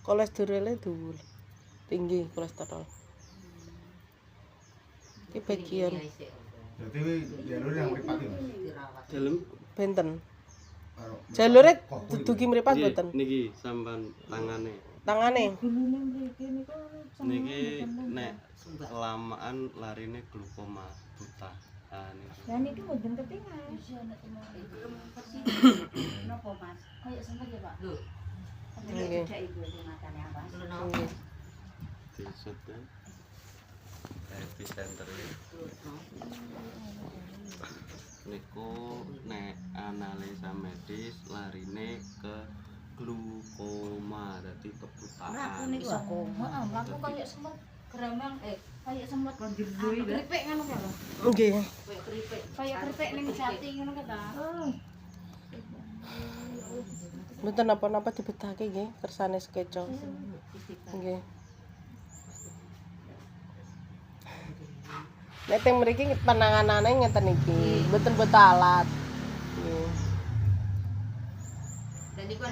Kolesterolnya dhuwur. Tinggi kolesterol. Iki bagian Berarti jalur yang mripat iki. Dalem benten. Jalure duduki mripat nggih, mboten. niki sampean tangane. Tangane. Niki nek kelamaan larine glukoma buta. Ah niki. Lah niki mboten ketingal. Napa Mas? Kayak sempat ya Pak. Lho. Nggih. Tidak ibu di matanya Mas. Nggih. Disut ya. Epicenter niku nek analisa medis larine ke glukoma dadi kebutaan. Iso koma. Heeh, mlaku kayak semut gerambang kayak semut keripik ngono kok. Nggih. Kayak keripik. Kayak keripik ning jati ngono kok ta. Mboten napa-napa dibetake nggih, kersane skeco. Nggih. Nek teng mriki penanganane ngeten iki, mboten alat. Nggih. Dan iku